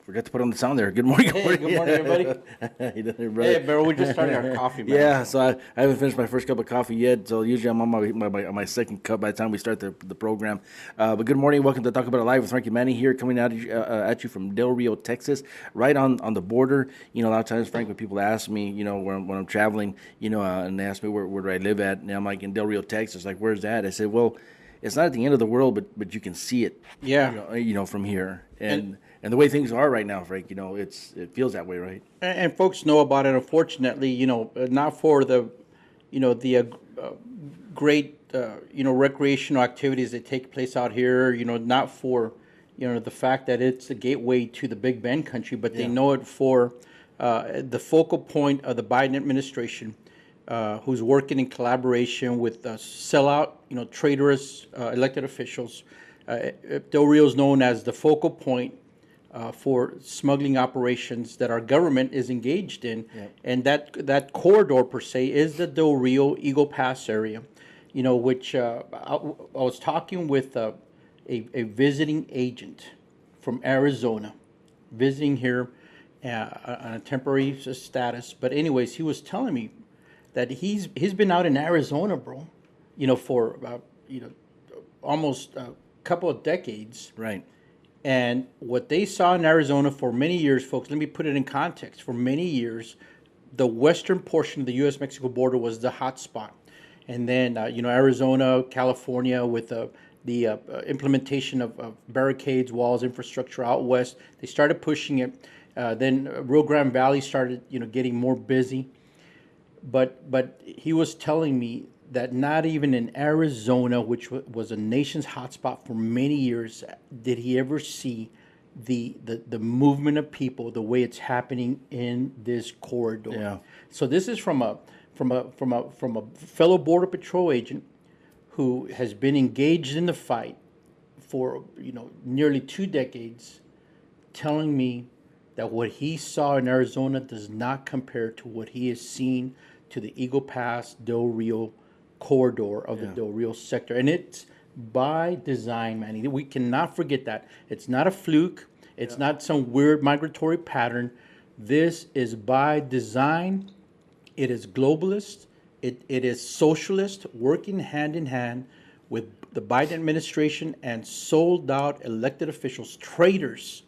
Forgot to put on the sound there. Good morning. Hey, good morning, everybody. How you doing, brother? Hey, bro, we just started our coffee, man. Yeah, so I haven't finished my first cup of coffee yet. So usually I'm on my second cup by the time we start the program. But good morning, welcome to Talk About It Live with Frankie Manny here, coming at you from Del Rio, Texas, right on the border. You know, a lot of times, Frank, when people ask me, you know, when I'm traveling, you know, and they ask me where do I live at, and I'm like in Del Rio, Texas. Like, where's that? I said, well, it's not at the end of the world, but you can see it. Yeah. You know from here and the way things are right now, Frank. You know, it feels that way, right? And folks know about it. Unfortunately, not for the, great, recreational activities that take place out here. Not for, the fact that it's the gateway to the Big Bend country, but they know it for the focal point of the Biden administration, who's working in collaboration with sellout, traitorous elected officials. Del Rio is known as the focal point for smuggling operations that our government is engaged in, and that corridor per se is the Del Rio Eagle Pass area, which I was talking with a visiting agent from Arizona, visiting here on a temporary status. But anyways, he was telling me that he's been out in Arizona, bro, for almost a couple of decades. Right. And what they saw in Arizona for many years, folks, let me put it in context. For many years, the western portion of the U.S.-Mexico border was the hot spot. And then, Arizona, California, with the implementation of barricades, walls, infrastructure out west, they started pushing it. Then Rio Grande Valley started, getting more busy. But he was telling me that not even in Arizona, which was a nation's hotspot for many years, did he ever see the movement of people the way it's happening in this corridor. Yeah. So this is from a fellow Border Patrol agent who has been engaged in the fight for nearly 2 decades, telling me that what he saw in Arizona does not compare to what he has seen to the Eagle Pass, Del Rio corridor of the Del Rio sector. And it's by design, Manny. We cannot forget that. It's not a fluke. It's not some weird migratory pattern. This is by design. It is globalist. It is socialist, working hand in hand with the Biden administration and sold out elected officials, traitors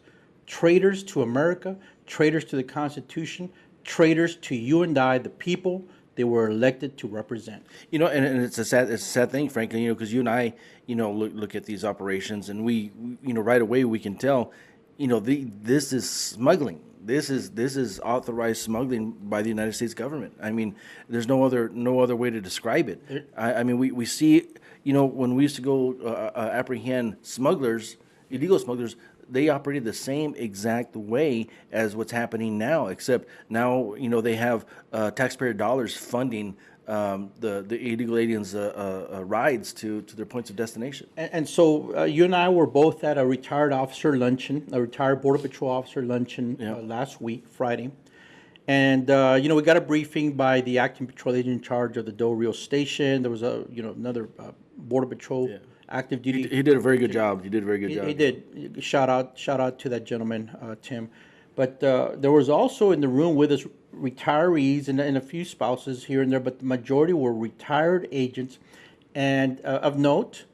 to America, traitors to the Constitution, traitors to you and I, the people they were elected to represent. And it's a sad thing, frankly, because you and I, look at these operations, and we right away we can tell, this is smuggling. This is authorized smuggling by the United States government. I mean, there's no other way to describe it. I mean, we see, when we used to go apprehend smugglers, illegal smugglers, they operated the same exact way as what's happening now, except now they have taxpayer dollars funding the illegal aliens' rides to their points of destination. And so you and I were both at a retired officer luncheon, a retired Border Patrol officer luncheon last week, Friday. And, we got a briefing by the acting patrol agent in charge of the Del Rio station. There was another Border Patrol active duty. He did a very good job. He did. Shout out to that gentleman, Tim. But there was also in the room with us retirees and a few spouses here and there, but the majority were retired agents, and of note,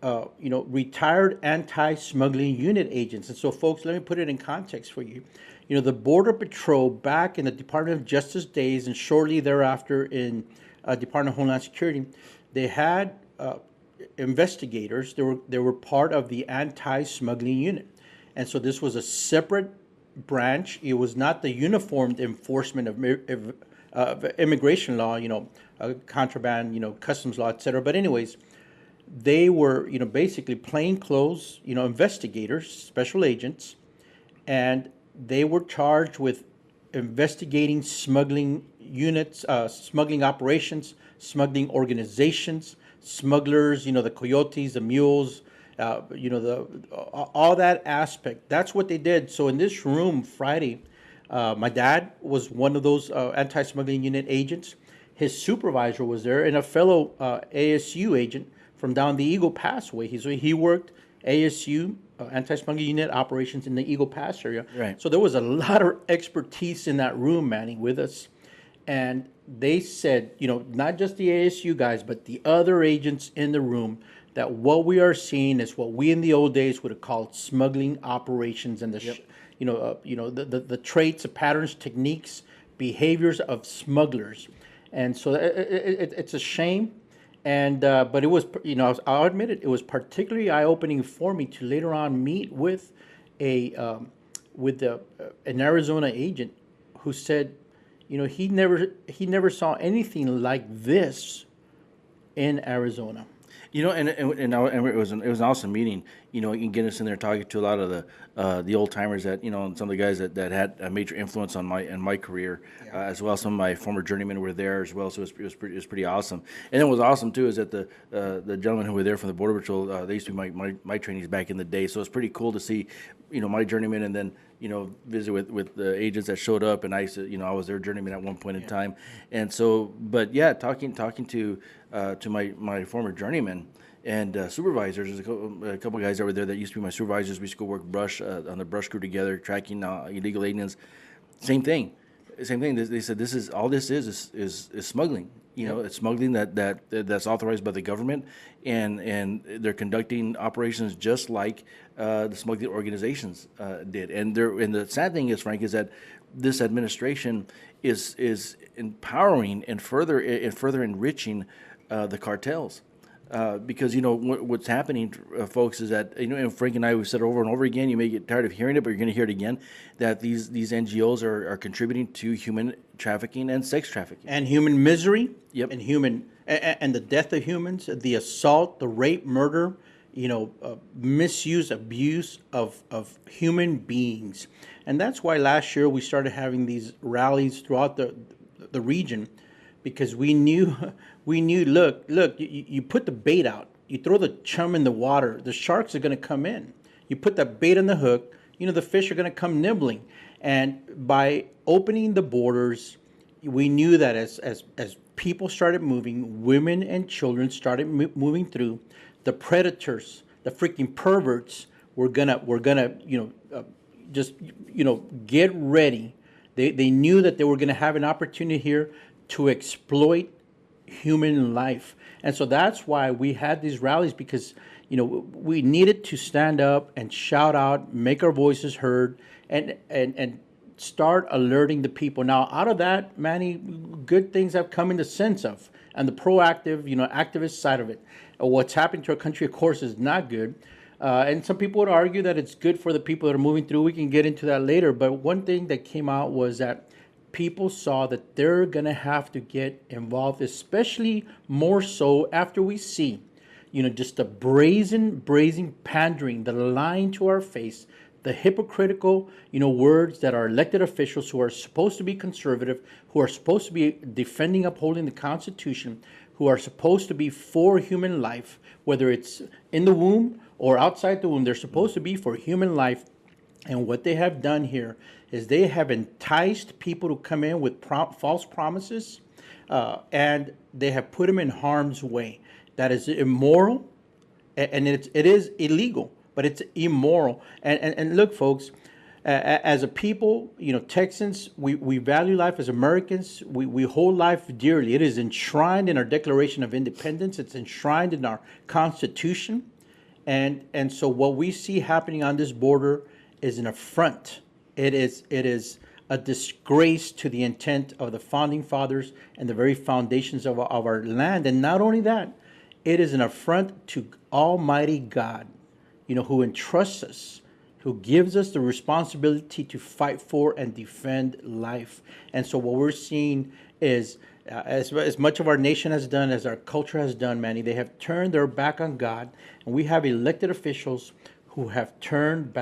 retired anti-smuggling unit agents. And so, folks, let me put it in context for you. The Border Patrol back in the Department of Justice days and shortly thereafter in Department of Homeland Security, they had investigators. They were part of the anti-smuggling unit, and so this was a separate branch. It was not the uniformed enforcement of immigration law, contraband, customs law, etc. But anyways, they were basically plainclothes investigators, special agents, and they were charged with investigating smuggling units, smuggling operations, smuggling organizations, smugglers, the coyotes, the mules, all that aspect. That's what they did. So in this room Friday, my dad was one of those anti-smuggling unit agents. His supervisor was there, and a fellow ASU agent from down the Eagle Pass way. He worked ASU anti-smuggling unit operations in the Eagle Pass area. Right. So there was a lot of expertise in that room, Manny, with us. And they said, not just the ASU guys, but the other agents in the room, that what we are seeing is what we in the old days would have called smuggling operations, and the traits, the patterns, techniques, behaviors of smugglers. And so it's a shame. And but it was, I'll admit it, it was particularly eye-opening for me to later on meet with an Arizona agent who said, he never saw anything like this in Arizona. And it was an awesome meeting. You can get us in there talking to a lot of the old timers that and some of the guys that had a major influence on my career, as well. Some of my former journeymen were there as well, so it was pretty awesome. And then what was awesome too is that the gentlemen who were there from the Border Patrol, they used to be my trainees back in the day. So it's pretty cool to see my journeymen, and then visit with the agents that showed up, and I was their journeyman at one point in time. And so, but yeah, talking to my former journeyman and supervisors. There's a couple guys that were there that used to be my supervisors. We used to go work brush on the brush crew together, tracking illegal aliens. Same thing. They said this is all this is smuggling. It's smuggling that's authorized by the government, and they're conducting operations just like the smuggling organizations did. And the sad thing is, Frank, is that this administration is empowering and further enriching the cartels. Because what's happening, folks, is that and Frank and I, we've said over and over again. You may get tired of hearing it, but you're going to hear it again. That these NGOs are contributing to human trafficking and sex trafficking And human misery. Yep. And the death of humans, the assault, the rape, murder, misuse, abuse of human beings. And that's why last year we started having these rallies throughout the region, because we knew look, you put the bait out, you throw the chum in the water, the sharks are going to come in. You put that bait on the hook, the fish are going to come nibbling. And by opening the borders, we knew that as people started moving, women and children started moving through, the predators, the freaking perverts were gonna get ready. They knew that they were gonna have an opportunity here to exploit human life. And so that's why we had these rallies, because we needed to stand up and shout out, make our voices heard, and start alerting the people. Now, out of that, Manny, good things have come in the sense of, and the proactive, activist side of it. What's happened to our country, of course, is not good. And some people would argue that it's good for the people that are moving through. We can get into that later. But one thing that came out was that people saw that they're going to have to get involved, especially more so after we see, just the brazen pandering, the lying to our face, the hypocritical, words that our elected officials who are supposed to be conservative, who are supposed to be defending, upholding the Constitution, who are supposed to be for human life, whether it's in the womb or outside the womb, they're supposed to be for human life. And what they have done here is they have enticed people to come in with false promises, and they have put them in harm's way. That is immoral, and it is illegal, but it's immoral. And look, folks, as a people, Texans, we value life as Americans. We hold life dearly. It is enshrined in our Declaration of Independence. It's enshrined in our Constitution. And so what we see happening on this border is an affront. It is a disgrace to the intent of the founding fathers and the very foundations of our land. And not only that, it is an affront to Almighty God, who entrusts us, who gives us the responsibility to fight for and defend life. And so what we're seeing is, as much of our nation has done, as our culture has done, Manny, they have turned their back on God. And we have elected officials who have turned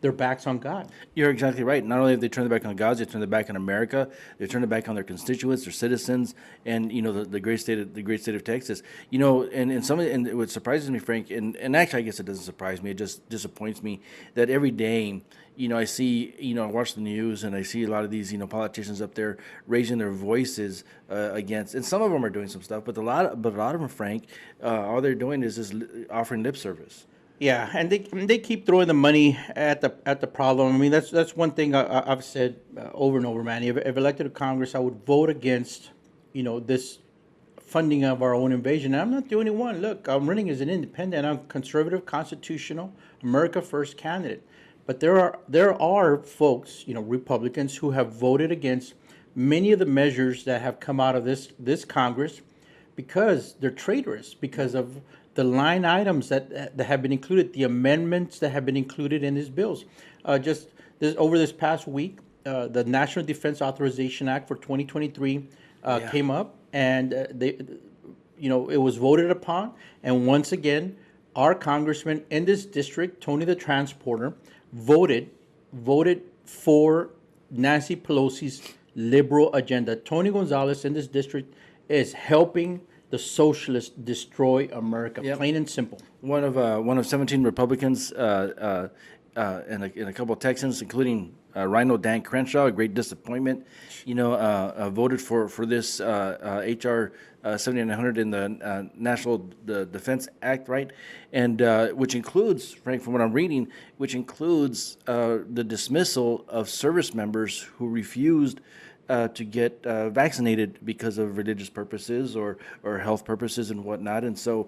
their backs on God. You're exactly right. Not only have they turned their back on God, they turned their back on America. They turned their back on their constituents, their citizens, and the great state of Texas. And what surprises me, Frank, and actually I guess it doesn't surprise me. It just disappoints me that every day, I see, I watch the news and I see a lot of these, politicians up there raising their voices against, and some of them are doing some stuff, but a lot of them, Frank, all they're doing is just offering lip service. Yeah, and they keep throwing the money at the problem. I mean, that's one thing I've said over and over, man. If elected to Congress, I would vote against, this funding of our own invasion. And I'm not the only one. Look, I'm running as an independent. I'm conservative, constitutional, America First candidate. But there are folks, Republicans, who have voted against many of the measures that have come out of this Congress because they're traitorous, because of the line items that have been included, the amendments that have been included in these bills. Just over this past week, the National Defense Authorization Act for 2023 Yeah. came up, and it was voted upon. And once again, our congressman in this district, Tony the Transporter, voted for Nancy Pelosi's liberal agenda. Tony Gonzalez in this district is helping the socialists destroy America, Yep. plain and simple. One of 17 Republicans and a couple of Texans, including Rhino Dan Crenshaw, a great disappointment. Voted for this HR 7900 in the National Defense Act, right? And which includes, Frank, from what I'm reading, which includes the dismissal of service members who refused to get vaccinated because of religious purposes or health purposes and whatnot. And so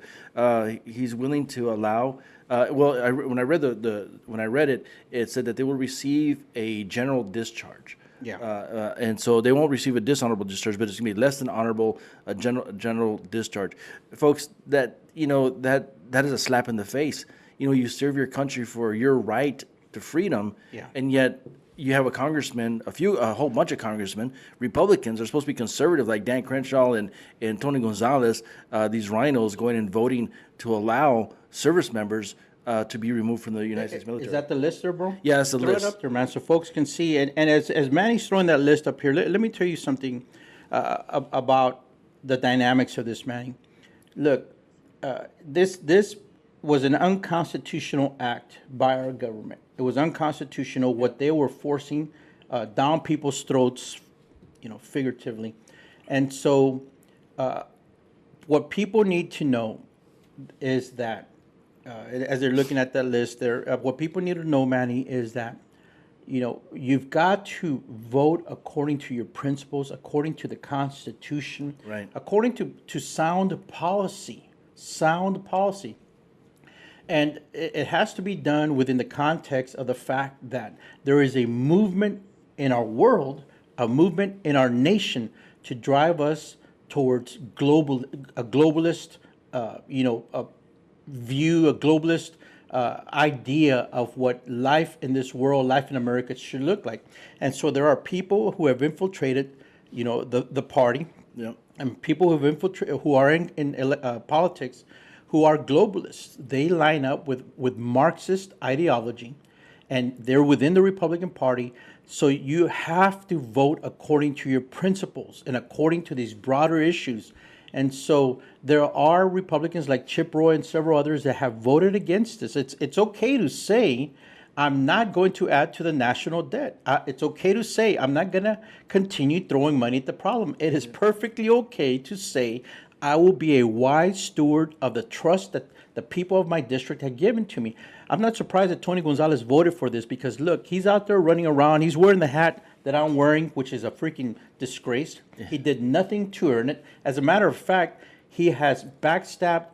he's willing to allow. When I read when I read it, it said that they will receive a general discharge. Yeah. And so they won't receive a dishonorable discharge, but it's gonna be less than honorable, general discharge. Folks, that is a slap in the face. You serve your country for your right to freedom, Yeah. and yet you have a congressman, a whole bunch of congressmen, Republicans are supposed to be conservative, like Dan Crenshaw and Tony Gonzalez, these rhinos going and voting to allow service members to be removed from the United States military. Is that the list there, bro? Yeah, it's the Throw list. it up there, man, so folks can see. And as Manny's throwing that list up here, let me tell you something about the dynamics of this, Manny. Look, this was an unconstitutional act by our government. It was unconstitutional what they were forcing down people's throats, figuratively. And so what people need to know is that, as they're looking at that list there, what people need to know, Manny, is that, you've got to vote according to your principles, according to the Constitution, Right. according to sound policy. Sound policy. And it has to be done within the context of the fact that there is a movement in our world, a movement in our nation to drive us towards a globalist, view, a globalist idea of what life in this world, life in America should look like. And so there are people who have infiltrated, the party, Yeah. and people who are in politics, who are globalists. They line up with Marxist ideology, and they're within the Republican Party. So you have to vote according to your principles and according to these broader issues. And so there are Republicans like Chip Roy and several others that have voted against this. It's okay to say, I'm not going to add to the national debt. It's okay to say, I'm not going to continue throwing money at the problem. It is perfectly okay to say, I will be a wise steward of the trust that the people of my district have given to me. I'm not surprised that Tony Gonzalez voted for this because, look, he's out there running around. He's wearing the hat that I'm wearing, which is a freaking disgrace. Yeah. He did nothing to earn it. As a matter of fact, he has backstabbed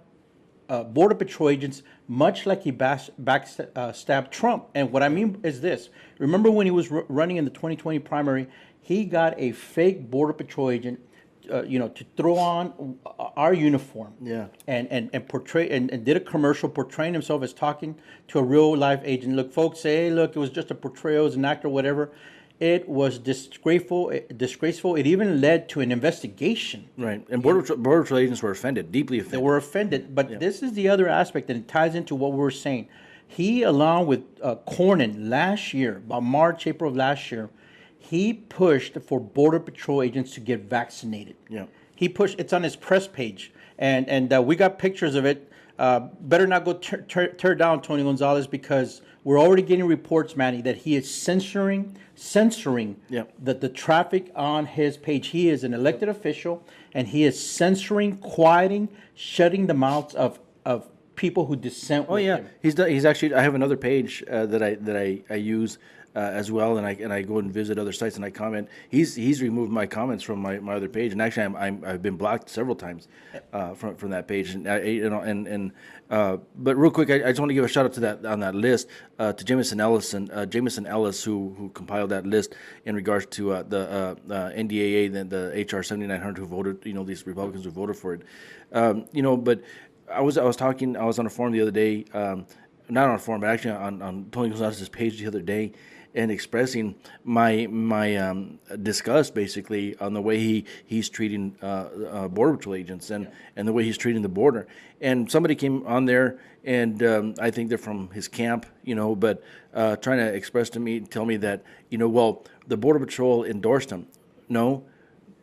Border Patrol agents much like he backstabbed Trump. And what I mean is this. Remember when he was running in the 2020 primary, he got a fake Border Patrol agent to throw on our uniform, Yeah. and portray and did a commercial portraying himself as talking to a real life agent. Look, folks say, hey, look, it was just a portrayal, it was an actor, whatever. It was disgraceful. It even led to an investigation. Right, and Border Patrol agents were offended, deeply offended. They were offended, but this is the other aspect, and it ties into what we were saying. He, along with Cornyn last year, about March, April of last year, he pushed for Border Patrol agents to get vaccinated. Yeah. He pushed. It's on his press page, and we got pictures of it. Better not go tear down Tony Gonzalez, because we're already getting reports, Manny, that he is censoring the traffic on his page. He is an elected official, and he is censoring, quieting, shutting the mouths of people who dissent Oh with yeah, him. he's actually. I have another page that I use as well, and I go and visit other sites and I comment. He's removed my comments from my other page, and actually I've been blocked several times from that page. And but real quick, I just want to give a shout out to that on that list to Jameson Ellis, who compiled that list in regards to the NDAA, the HR 7900, who voted. These Republicans who voted for it. But. I was talking. I was on a forum the other day, not on a forum, but actually on Tony Gonzalez's page the other day, and expressing my disgust basically on the way he's treating border patrol agents and the way he's treating the border. And somebody came on there, and I think they're from his camp, but trying to tell me that well, the border patrol endorsed him. No,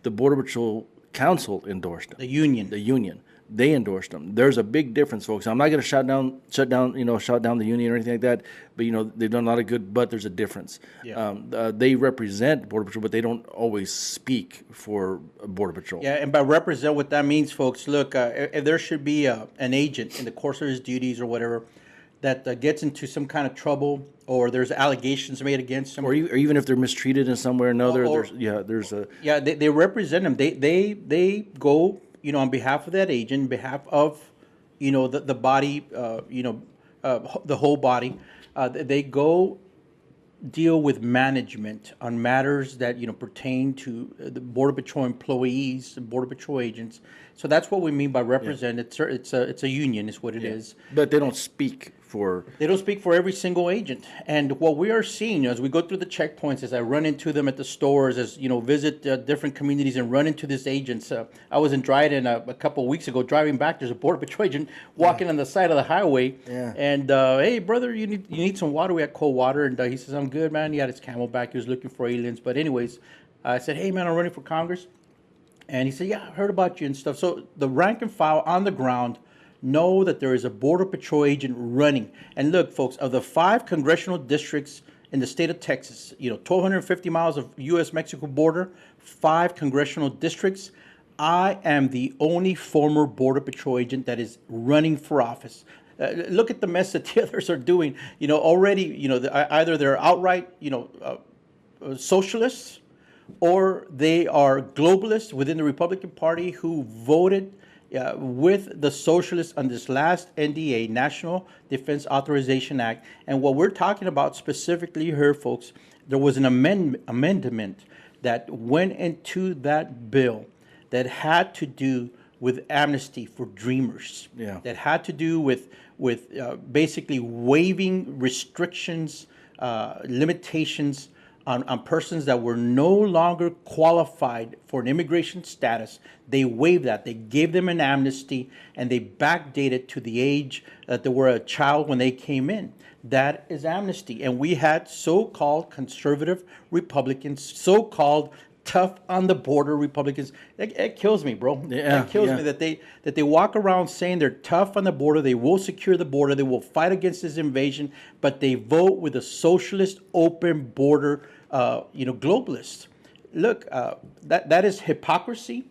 the border patrol council endorsed him. The union. The union. They endorsed them. There's a big difference, folks. I'm not going to shut down the union or anything like that. But they've done a lot of good. But there's a difference. Yeah. They represent Border Patrol, but they don't always speak for Border Patrol. Yeah, and by represent, what that means, folks, look, if there should be an agent in the course of his duties or whatever that gets into some kind of trouble, or there's allegations made against him, or even if they're mistreated in some way or another, they represent him. They go, on behalf of that agent, on behalf of, the body, the whole body, they go deal with management on matters that pertain to the Border Patrol employees, the Border Patrol agents. So that's what we mean by represent. Yeah. It's a union, is what it is. But they don't speak for. They don't speak for every single agent. And what we are seeing as we go through the checkpoints, as I run into them at the stores, as visit different communities and run into these agents. I was in Dryden a couple of weeks ago. Driving back, there's a Border Patrol agent walking on the side of the highway. Yeah. And hey, brother, you need some water? We had cold water. And he says, I'm good, man. He had his Camelback. He was looking for aliens. But anyways, I said, hey, man, I'm running for Congress. And he said, yeah, I heard about you and stuff. So the rank and file on the ground know that there is a Border Patrol agent running. And look, folks, of the 5 congressional districts in the state of Texas, 1,250 miles of U.S.-Mexico border, 5 congressional districts, I am the only former Border Patrol agent that is running for office. Look at the mess that the others are doing. Already, either they're outright, socialists, or they are globalists within the Republican Party who voted with the socialists on this last NDA, National Defense Authorization Act. And what we're talking about specifically here, folks, there was an amendment that went into that bill that had to do with amnesty for dreamers. Yeah. That had to do with basically waiving restrictions, limitations on persons that were no longer qualified for an immigration status. They waived that. They gave them an amnesty, and they backdated to the age that they were a child when they came in. That is amnesty. And we had so-called conservative Republicans, so-called tough on the border Republicans. It kills me, bro. Yeah, it kills me that they walk around saying they're tough on the border. They will secure the border. They will fight against this invasion, but they vote with a socialist open border, globalists. Look, that is hypocrisy.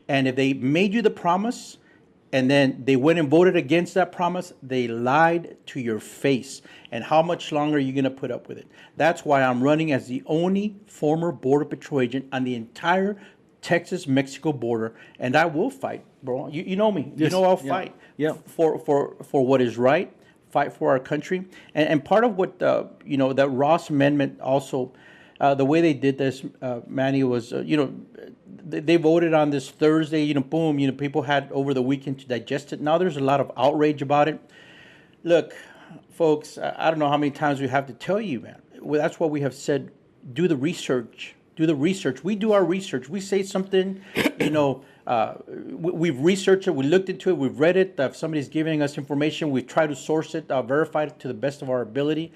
And if they made you the promise, and then they went and voted against that promise, they lied to your face. And how much longer are you going to put up with it? That's why I'm running as the only former Border Patrol agent on the entire Texas-Mexico border. And I will fight, bro. You know me. Yes. You know I'll fight for what is right, fight for our country. And part of what, that Ross Amendment also, the way they did this, Manny, was, they voted on this Thursday, boom, people had over the weekend to digest it. Now there's a lot of outrage about it. Look, folks, I don't know how many times we have to tell you, man. Well, that's what we have said. Do the research. Do the research. We do our research. We say something, we've researched it. We looked into it. We've read it. If somebody's giving us information, we try to source it, verify it to the best of our ability.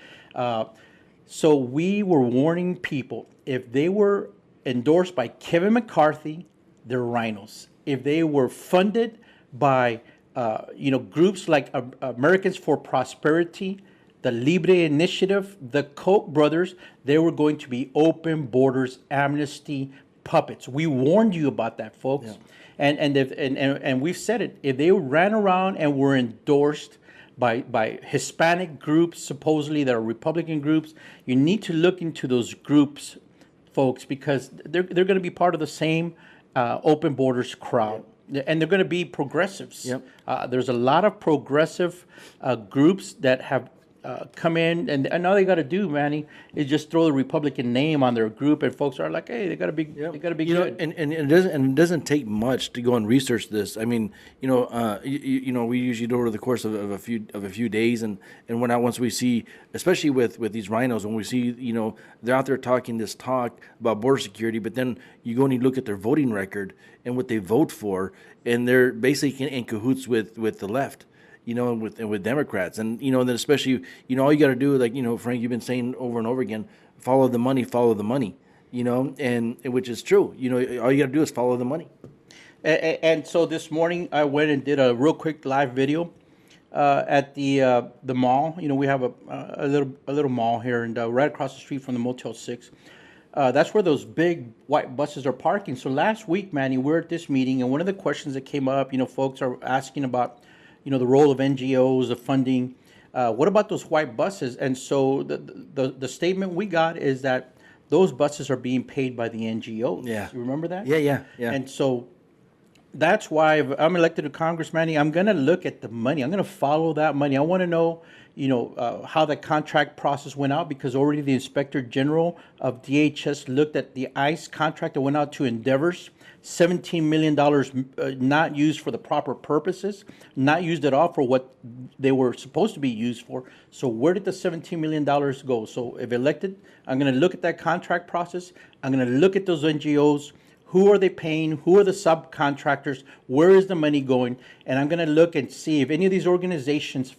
So we were warning people, if they were endorsed by Kevin McCarthy, they're rhinos. If they were funded by groups like Americans for Prosperity, the Libre Initiative, the Koch brothers, they were going to be open borders, amnesty puppets. We warned you about that, folks. Yeah. And we've said it. If they ran around and were endorsed by Hispanic groups, supposedly that are Republican groups. You need to look into those groups, folks, because they're going to be part of the same open borders crowd. And they're going to be progressives. Yep. There's a lot of progressive groups that have come in, and all they got to do, Manny, is just throw the Republican name on their group, and folks are like, hey, they got to be, they got to be You know, good. and it doesn't take much to go and research this. I mean, we usually do it over the course of a few days, and when once we see, especially with these rhinos, when we see, they're out there talking this talk about border security, but then you go and you look at their voting record and what they vote for, and they're basically in cahoots with the left. And with Democrats, and then especially, all you got to do, like, Frank, you've been saying over and over again, follow the money, and which is true. All you got to do is follow the money. And so this morning I went and did a real quick live video at the mall. We have a little mall here, and right across the street from the Motel 6. That's where those big white buses are parking. So last week, Manny, we're at this meeting, and one of the questions that came up, folks are asking about, the role of NGOs, the funding. What about those white buses? And so the statement we got is that those buses are being paid by the NGOs. Yeah. You remember that? Yeah. And so that's why if I'm elected to Congress, Manny, I'm going to look at the money. I'm going to follow that money. I want to know, how the contract process went out, because already the Inspector General of DHS looked at the ICE contract that went out to Endeavors. $17 million not used for the proper purposes, not used at all for what they were supposed to be used for. So where did the $17 million go? So if elected, I'm going to look at that contract process. I'm going to look at those NGOs. Who are they paying? Who are the subcontractors? Where is the money going? And I'm going to look and see if any of these organizations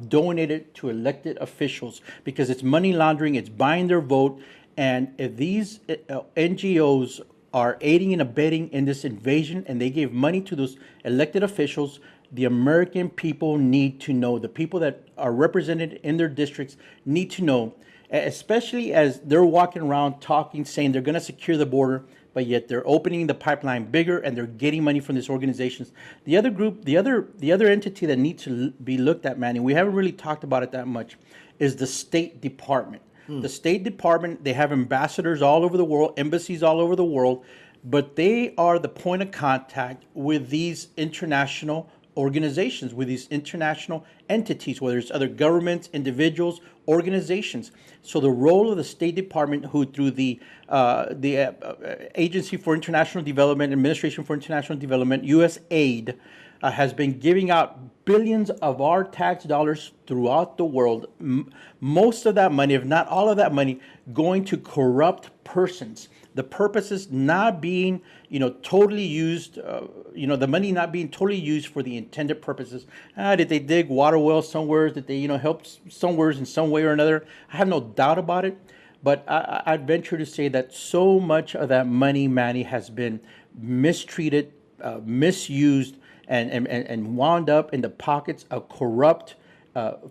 donated to elected officials, because it's money laundering, it's buying their vote. And if these NGOs are aiding and abetting in this invasion and they gave money to those elected officials, the American people need to know. The people that are represented in their districts need to know, especially as they're walking around talking, saying they're going to secure the border, but yet they're opening the pipeline bigger and they're getting money from these organizations. The other group, the other entity that needs to be looked at, Manny, we haven't really talked about it that much, is the State Department. The State Department, they have ambassadors all over the world, embassies all over the world, but they are the point of contact with these international organizations, with these international entities, whether it's other governments, individuals, organizations. So the role of the State Department, who through the Agency for International Development, Administration for International Development, USAID, has been giving out billions of our tax dollars throughout the world. Most of that money, if not all of that money, going to corrupt persons. The purposes not being, totally used, the money not being totally used for the intended purposes. Did they dig water wells somewhere? Did they, help somewhere in some way or another? I have no doubt about it. But I'd venture to say that so much of that money, Manny, has been mistreated, misused, and wound up in the pockets of corrupt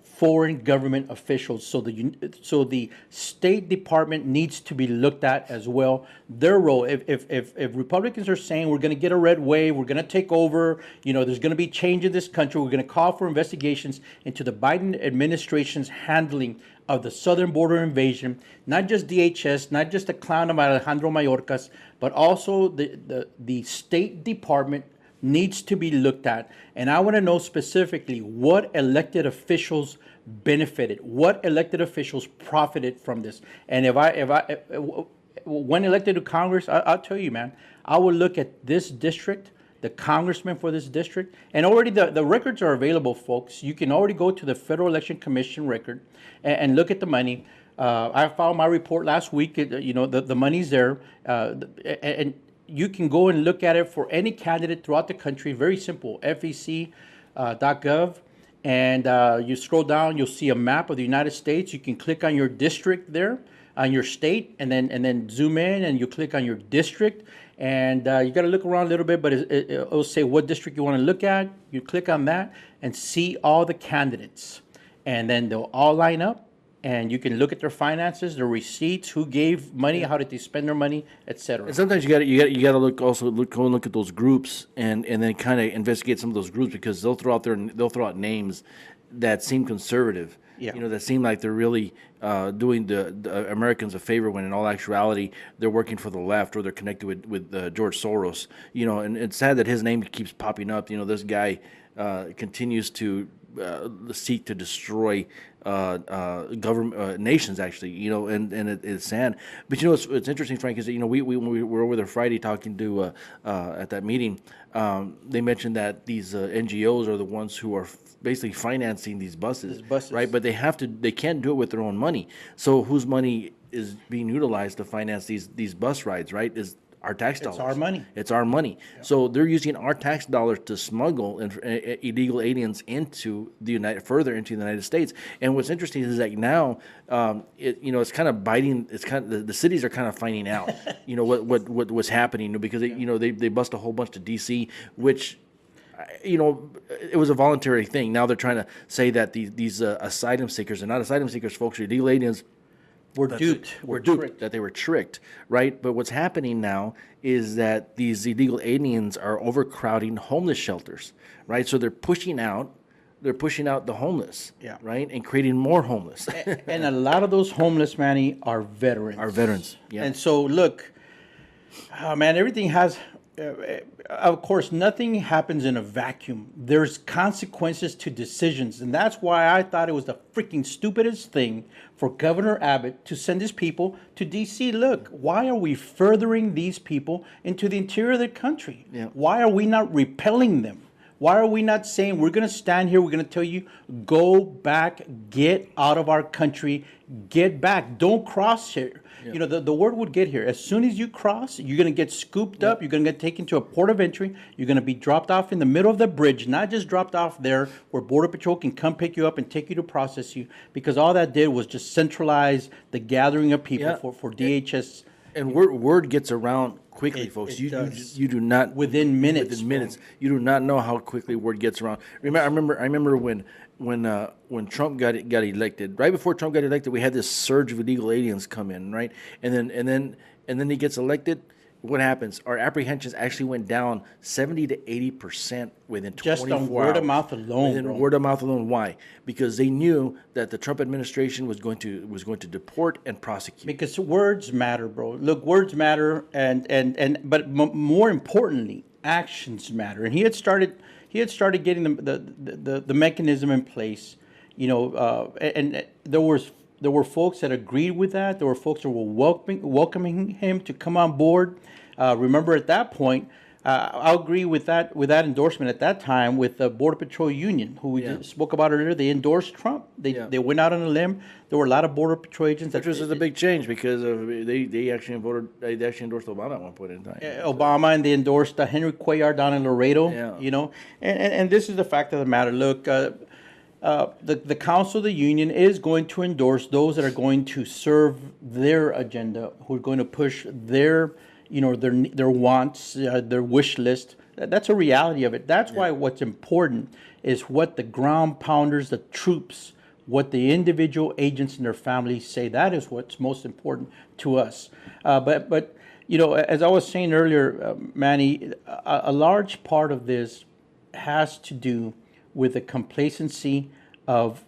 foreign government officials. So the State Department needs to be looked at as well. Their role, if Republicans are saying we're going to get a red wave, we're going to take over, there's going to be change in this country, we're going to call for investigations into the Biden administration's handling of the southern border invasion, not just DHS, not just the clown of Alejandro Mayorkas, but also the State Department needs to be looked at. And I want to know specifically what elected officials benefited, what elected officials profited from this. And when elected to Congress, I'll tell you, man, I will look at this district, the congressman for this district, and already the records are available, folks. You can already go to the Federal Election Commission record and look at the money. I filed my report last week. The money's there, and you can go and look at it for any candidate throughout the country. Very simple, fec.gov, and you scroll down, you'll see a map of the United States. You can click on your district there, on your state, and then zoom in, and you click on your district, and you got to look around a little bit, but it'll say what district you want to look at. You click on that and see all the candidates, and then they'll all line up. And you can look at their finances, their receipts, who gave money, how did they spend their money, etc. And sometimes you got to look at those groups and then kind of investigate some of those groups, because they'll throw out names that seem conservative. Yeah. You know, that seem like they're really doing the Americans a favor when in all actuality they're working for the left or they're connected with George Soros. You know, and it's sad that his name keeps popping up. You know, this guy continues to seek to destroy government nations, actually. You know, and it's sad. But you know, it's interesting, Frank, is that, you know, when we were over there Friday talking to at that meeting, they mentioned that these NGOs are the ones who are basically financing these buses, right? But they can't do it with their own money. So whose money is being utilized to finance these bus rides, right? Is our tax dollars. It's our money. It's our money. Yeah. So they're using our tax dollars to smuggle illegal aliens further into the United States. And what's interesting is that now, it's kind of biting. It's kind of the cities are kind of finding out, you know, what's happening, because they bust a whole bunch to D.C., which, you know, it was a voluntary thing. Now they're trying to say that these asylum seekers are not asylum seekers, folks, are illegal aliens. We're duped. We're duped. That they were tricked, right? But what's happening now is that these illegal aliens are overcrowding homeless shelters, right? So they're pushing out the homeless, yeah, right, and creating more homeless. And a lot of those homeless, Manny, are veterans. Yeah. And so, look, man, everything has. Of course, nothing happens in a vacuum. There's consequences to decisions. And that's why I thought it was the freaking stupidest thing for Governor Abbott to send his people to D.C. Look, why are we furthering these people into the interior of the country? Yeah. Why are we not repelling them? Why are we not saying we're going to stand here, we're going to tell you, go back, get out of our country, get back, don't cross here. Yeah. You know, the word would get here. As soon as you cross, you're going to get scooped up, you're going to get taken to a port of entry, you're going to be dropped off in the middle of the bridge, not just dropped off there where Border Patrol can come pick you up and take you to process you, because all that did was just centralize the gathering of people for DHS. And word gets around quickly, folks. You do not within minutes. Within minutes, you do not know how quickly word gets around. I remember when Trump got elected. Right before Trump got elected, we had this surge of illegal aliens come in, right? And then he gets elected. What happens? Our apprehensions actually went down 70 to 80% within 24 hours. Just on word of mouth alone. Word of mouth alone. Why? Because they knew that the Trump administration was going to deport and prosecute. Because words matter, bro. Look, words matter, but more importantly, actions matter. And he had started getting the mechanism in place. You know, and there were folks that agreed with that. There were folks that were welcoming him to come on board. Remember, at that point, I'll agree with that endorsement at that time with the Border Patrol Union, who we spoke about earlier. They endorsed Trump. They went out on a limb. There were a lot of Border Patrol agents. Which was a big change, because they actually endorsed Obama at one point in time. Obama, and they endorsed Henry Cuellar down in Laredo. Yeah. You know, and this is the fact of the matter. Look. The Council of the Union is going to endorse those that are going to serve their agenda, who are going to push their wants, their wish list. That's a reality of it. That's why what's important is what the ground pounders, the troops, what the individual agents and their families say. That is what's most important to us. But you know, as I was saying earlier, Manny, a large part of this has to do with the complacency of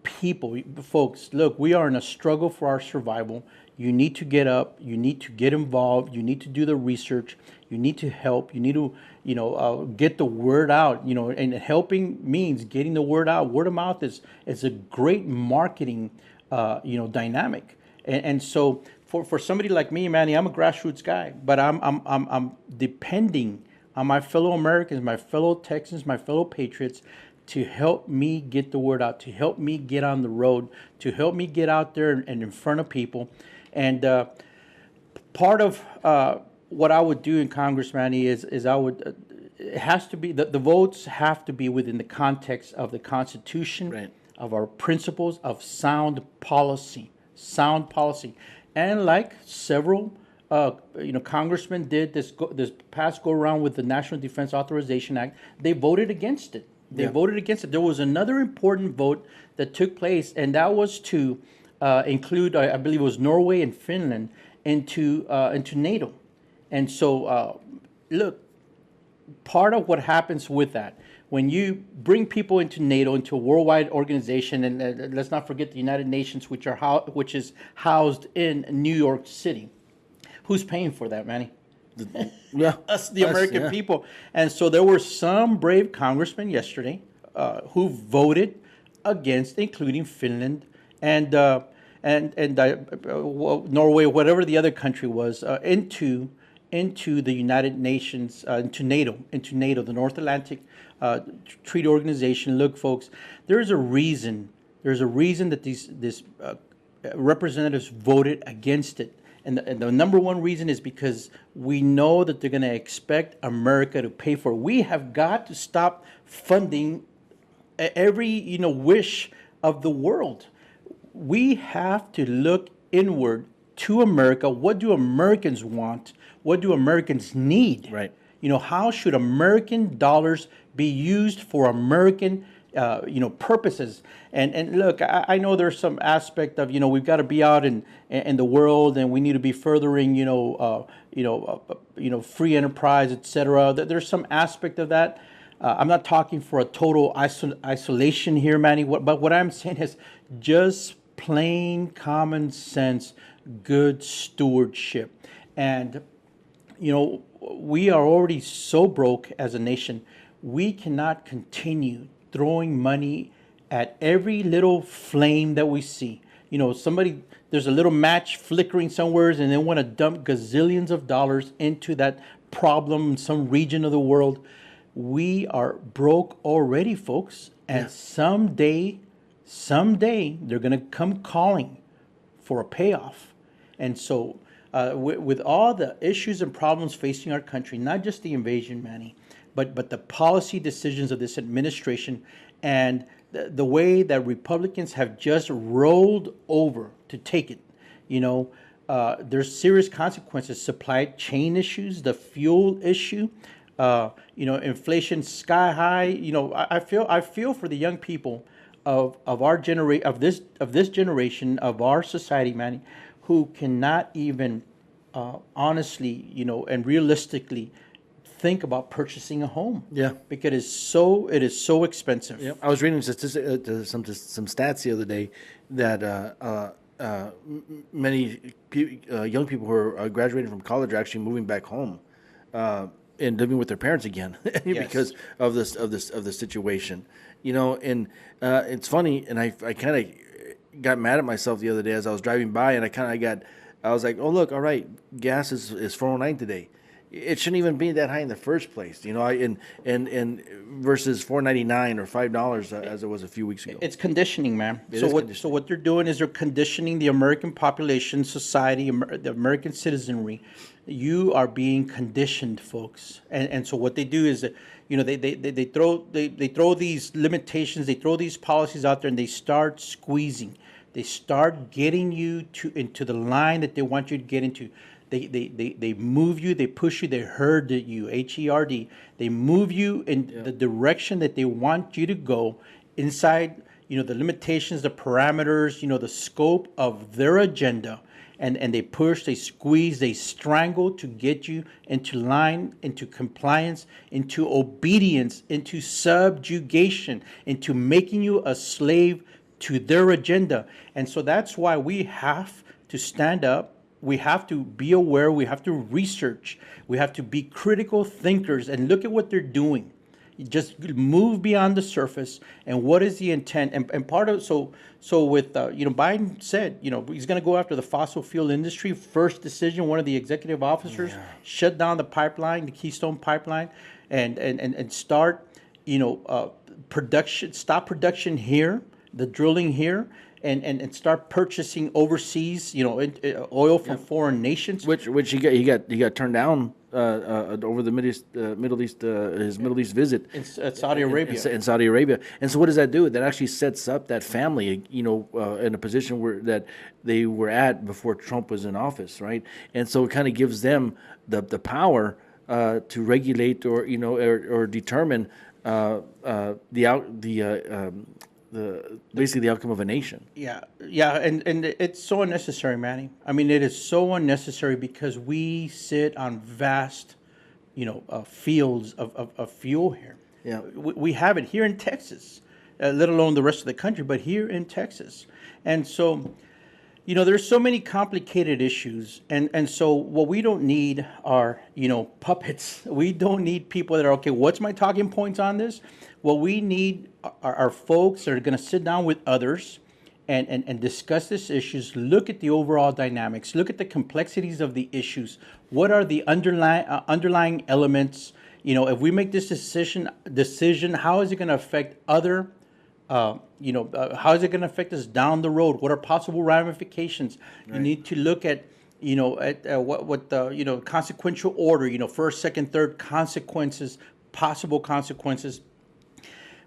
people. Folks, look, we are in a struggle for our survival. You need to get up. You need to get involved. You need to do the research. You need to help. You need to, get the word out. You know, and helping means getting the word out. Word of mouth is a great marketing, dynamic. And so for somebody like me, Manny, I'm a grassroots guy, but I'm depending on my fellow Americans, my fellow Texans, my fellow patriots, to help me get the word out, to help me get on the road, to help me get out there and in front of people. And part of what I would do in Congress, Manny, is I would, it has to be, the votes have to be within the context of the Constitution, right, of our principles of sound policy. And like several congressmen did this past go around with the National Defense Authorization Act, they voted against it. Voted against it. There was another important vote that took place, and that was to include, I believe it was Norway and Finland, into NATO. And so, look, part of what happens with that, when you bring people into NATO, into a worldwide organization, and let's not forget the United Nations, which is housed in New York City, who's paying for that, Manny? Yeah, Us, the American yeah. people. And so there were some brave congressmen yesterday who voted against, including Finland and Norway, whatever the other country was, into the United Nations, into NATO, the North Atlantic Treaty Organization. Look, folks, there's a reason. There's a reason that these representatives voted against it. And the number one reason is because we know that they're going to expect America to pay for it. We have got to stop funding every wish of the world. We have to look inward to America. What do Americans want? What do Americans need? Right. How should American dollars be used for American purposes? And look, I know there's some aspect of we've got to be out in the world, and we need to be furthering free enterprise, etc. There's some aspect of that. I'm not talking for a total isolation here, Manny. But what I'm saying is just plain common sense, good stewardship. And we are already so broke as a nation. We cannot continue throwing money at every little flame that we see. There's a little match flickering somewhere, and they want to dump gazillions of dollars into that problem in some region of the world. We are broke already, folks. And someday, they're going to come calling for a payoff. And so, with all the issues and problems facing our country, not just the invasion, Manny, but the policy decisions of this administration and the way that Republicans have just rolled over to take it, there's serious consequences. Supply chain issues, the fuel issue, inflation sky high. I feel for the young people of our this generation of our society, Manny, who cannot even honestly, and realistically think about purchasing a home. Yeah. Because it is so expensive. Yeah, I was reading some stats the other day that many young people who are graduating from college are actually moving back home and living with their parents again because of the situation. And it's funny, and I kind of got mad at myself the other day as I was driving by, and I was like, oh look, all right, gas is $4.09 today. It shouldn't even be that high in the first place, and versus $4.99 or $5 as it was a few weeks ago. It's conditioning, man. So what they're doing is they're conditioning the American population, society, the American citizenry. You are being conditioned, folks. And so what they do is, they throw these limitations, they throw these policies out there, and they start squeezing. They start getting you into the line that they want you to get into. They move you, they push you, they herd you, HERD. They move you in the direction that they want you to go inside, the limitations, the parameters, the scope of their agenda. And they push, they squeeze, they strangle to get you into line, into compliance, into obedience, into subjugation, into making you a slave to their agenda. And so that's why we have to stand up. We have to be aware. We have to research. We have to be critical thinkers and look at what they're doing. You just move beyond the surface. And what is the intent? And part of so with Biden said he's going to go after the fossil fuel industry. First decision, one of the executive officers shut down the pipeline, the Keystone pipeline, and start production. Stop production here, the drilling here. And start purchasing overseas, oil from foreign nations. Which he got turned down over the Middle East his Middle East visit in Saudi Arabia. In Saudi Arabia. And so what does that do? That actually sets up that family, in a position where that they were at before Trump was in office, right? And so it kind of gives them the power to regulate or determine basically the outcome of a nation. Yeah, and it's so unnecessary, Manny. I mean, it is so unnecessary because we sit on vast, fields of fuel here. Yeah. We have it here in Texas, let alone the rest of the country, but here in Texas. And so, there's so many complicated issues, and so what we don't need are puppets. We don't need people that are okay. What's my talking points on this? What we need are folks that are going to sit down with others and discuss these issues. Look at the overall dynamics. Look at the complexities of the issues. What are the underlying elements? If we make this decision, how is it going to affect other? How is it going to affect us down the road? What are possible ramifications? Right. You need to look at, what the, consequential order, first, second, third consequences, possible consequences.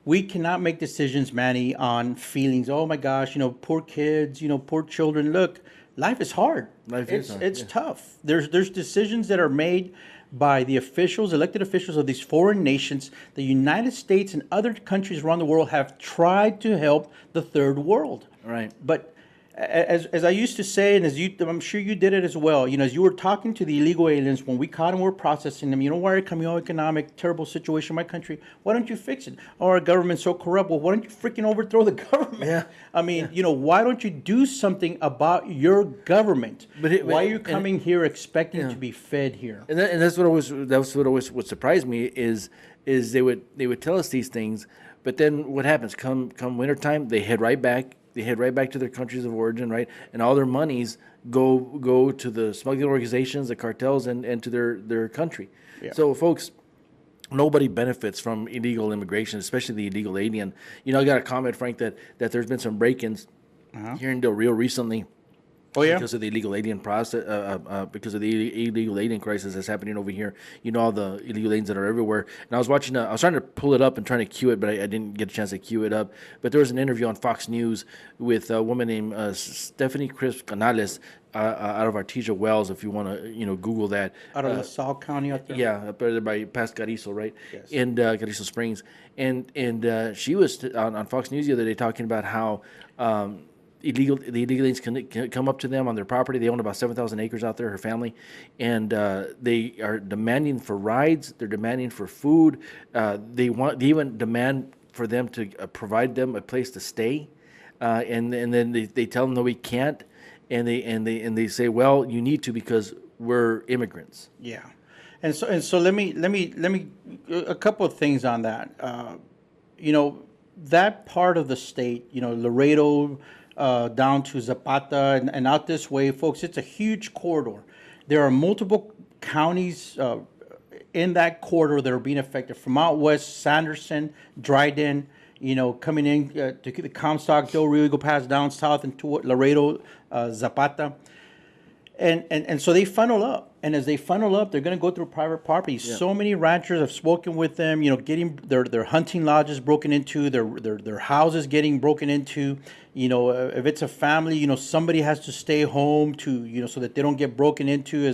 We cannot make decisions, Manny, on feelings. Oh my gosh, poor kids, poor children. Look, life is hard. It's tough. There's decisions that are made by the officials, elected officials of these foreign nations. The United States and other countries around the world have tried to help the third world. Right. But as I used to say, and I'm sure you did it as well, as you were talking to the illegal aliens, when we caught them, we're processing them. Why are coming economic, terrible situation in my country? Why don't you fix it? Oh, our government's so corrupt. Well, why don't you freaking overthrow the government? Yeah. Why don't you do something about your government? Why are you coming here expecting to be fed here? And that's what always would surprise me is they would tell us these things, but then what happens? Come wintertime, they head right back. They head right back to their countries of origin, right? And all their monies go to the smuggling organizations, the cartels, and to their country. Yeah. So, folks, nobody benefits from illegal immigration, especially the illegal alien. I got a comment, Frank, that there's been some break-ins here in Del Rio recently. Oh yeah, because of the illegal alien process, because of the illegal alien crisis that's happening over here. All the illegal aliens that are everywhere. And I was watching. I was trying to pull it up and trying to cue it, but I didn't get a chance to cue it up. But there was an interview on Fox News with a woman named Stephanie Crisp Canales out of Artesia Wells. If you want to, Google that. Out of LaSalle County, out there. Yeah, up there by past Carrizo, right? Yes. In Carrizo Springs, and she was on Fox News the other day talking about how. The illegal aliens can come up to them on their property. They own about 7,000 acres out there, her family, and they are demanding for rides. They're demanding for food. They even demand for them to provide them a place to stay, and then they tell them no, we can't, and they say, well, you need to because we're immigrants. Yeah, and so let me a couple of things on that. That part of the state, Laredo. Down to Zapata and out this way, folks, it's a huge corridor. There are multiple counties in that corridor that are being affected. From out west, Sanderson, Dryden, coming in to the Comstock, Del Rio, go past down south into Laredo, Zapata. And so they funnel up. And as they funnel up, they're going to go through private properties. Yeah. So many ranchers have spoken with them, getting their hunting lodges broken into, their houses getting broken into. If it's a family, somebody has to stay home to, so that they don't get broken into.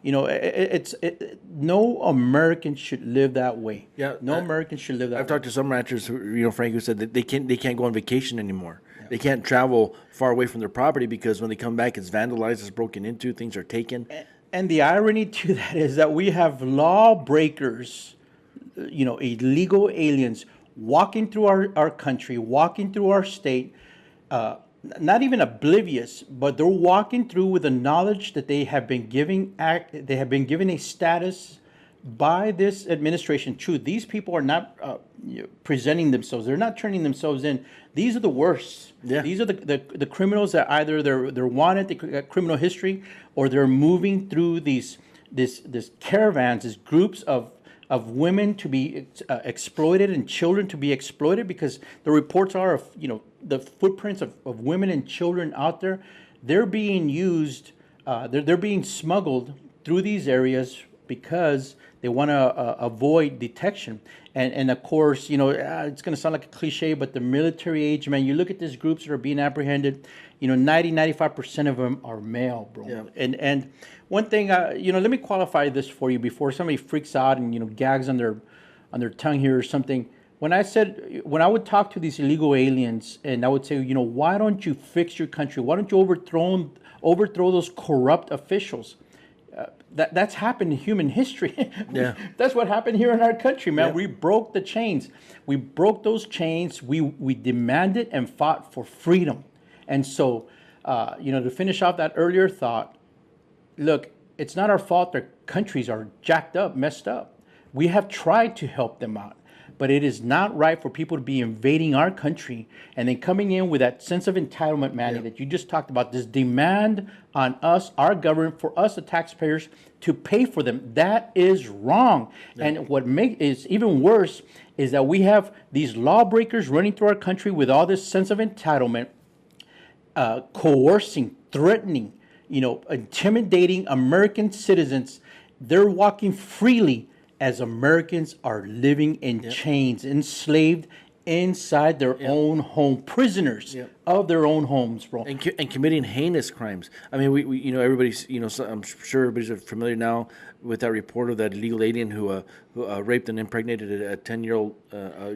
No American should live that way. Yeah, no American should live that way. I've talked to some ranchers who, Frank, who said that they can't go on vacation anymore. Yeah. They can't travel far away from their property because when they come back, it's vandalized, it's broken into, things are taken. And the irony to that is that we have lawbreakers, illegal aliens walking through our country, walking through our state, not even oblivious, but they're walking through with the knowledge that they have been given a status by this administration. True, these people are not presenting themselves. They're not turning themselves in. These are the worst. Yeah. These are the criminals that either they're wanted, they got criminal history, or they're moving through this caravans, these groups of women to be exploited and children to be exploited, because the reports are of the footprints of women and children out there. They're being used. They're being smuggled through these areas because they want to avoid detection. And of course, it's going to sound like a cliche, but the military age, man, you look at these groups that are being apprehended, 95% of them are male, bro. Yeah. And one thing, let me qualify this for you before somebody freaks out and, gags on their tongue here or something. When I would talk to these illegal aliens and I would say, why don't you fix your country? Why don't you overthrow those corrupt officials? that's happened in human history. Yeah. That's what happened here in our country, man. Yeah. We broke the chains. We broke those chains. We demanded and fought for freedom. And so, to finish off that earlier thought, look, it's not our fault their countries are jacked up, messed up. We have tried to help them out, but it is not right for people to be invading our country and then coming in with that sense of entitlement, Manny, that you just talked about, this demand on us, our government, for us, the taxpayers, to pay for them. That is wrong. And what is even worse is that we have these lawbreakers running through our country with all this sense of entitlement, coercing, threatening, intimidating American citizens. They're walking freely as Americans are living in chains, enslaved inside their own home, prisoners of their own homes, bro. And committing heinous crimes. I mean, we everybody's, so I'm sure everybody's familiar now with that report of that illegal alien who raped and impregnated a 10-year-old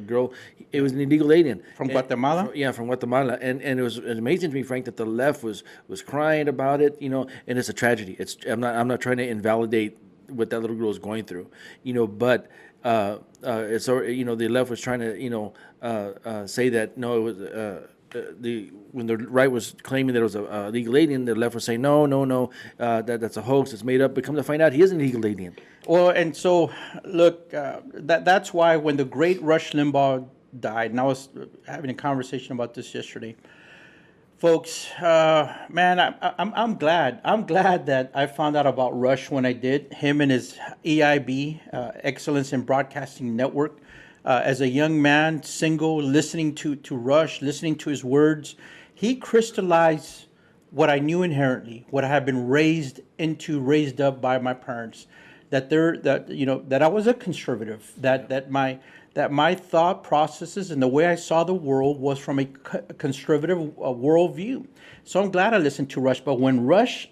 girl. It was an illegal alien. From Guatemala? From Guatemala. And it was amazing to me, Frank, that the left was crying about it, and it's a tragedy. I'm not trying to invalidate what that little girl is going through, but it's the left was trying to say that no, it was when the right was claiming that it was a legal alien, the left was saying no, that's a hoax, it's made up. But come to find out, he is an illegal alien. Well, and so look, that's why when the great Rush Limbaugh died, and I was having a conversation about this yesterday. Folks, man, I'm glad. I'm glad that I found out about Rush when I did. Him and his EIB, Excellence in Broadcasting Network. As a young man, single, listening to Rush, listening to his words, he crystallized what I knew inherently, what I had been raised up by my parents. That I was a conservative. That my thought processes and the way I saw the world was from a conservative worldview. So I'm glad I listened to Rush. But when Rush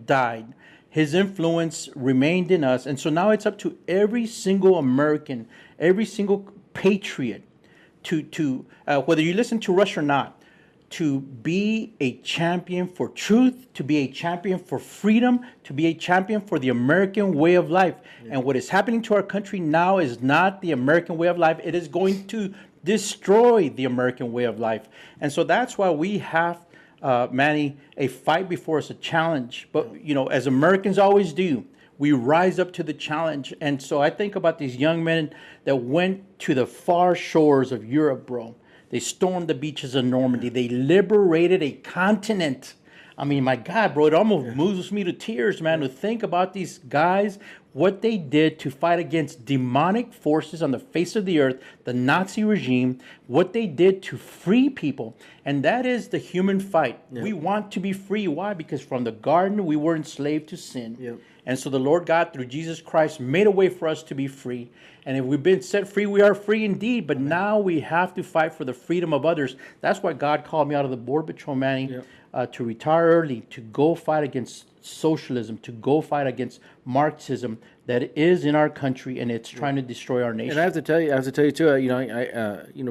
died, his influence remained in us. And so now it's up to every single American, every single patriot, to whether you listen to Rush or not, to be a champion for truth, to be a champion for freedom, to be a champion for the American way of life. Yeah. And what is happening to our country now is not the American way of life. It is going to destroy the American way of life. And so that's why we have, Manny, a fight before us, a challenge. But, as Americans always do, we rise up to the challenge. And so I think about these young men that went to the far shores of Europe, bro. They stormed the beaches of Normandy. They liberated a continent. I mean, my God, bro, it almost moves me to tears, man, to think about these guys, what they did to fight against demonic forces on the face of the earth, the Nazi regime, what they did to free people. And that is the human fight. Yeah. We want to be free. Why? Because from the garden, we were enslaved to sin. Yeah. And so the Lord God, through Jesus Christ, made a way for us to be free. And if we've been set free, we are free indeed. But now we have to fight for the freedom of others. That's why God called me out of the Border Patrol, Manny, to retire early, to go fight against socialism, to go fight against Marxism that is in our country, and it's trying to destroy our nation. And I have to tell you too.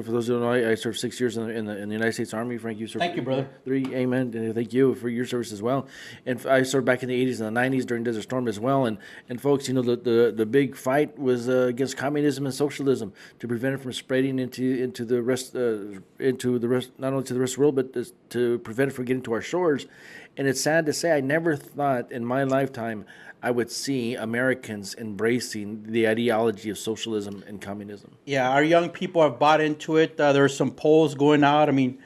For those who don't know, I served 6 years in the United States Army. Frank, you served. Thank you, brother. 3, amen. And thank you for your service as well. And I served back in the 80s and the 90s during Desert Storm as well. And folks, the big fight was against communism and socialism to prevent it from spreading into the rest, not only to the rest of the world, but to prevent it from getting to our shores. And it's sad to say, I never thought in my lifetime I would see Americans embracing the ideology of socialism and communism. Yeah, our young people have bought into it. There are some polls going out. I mean,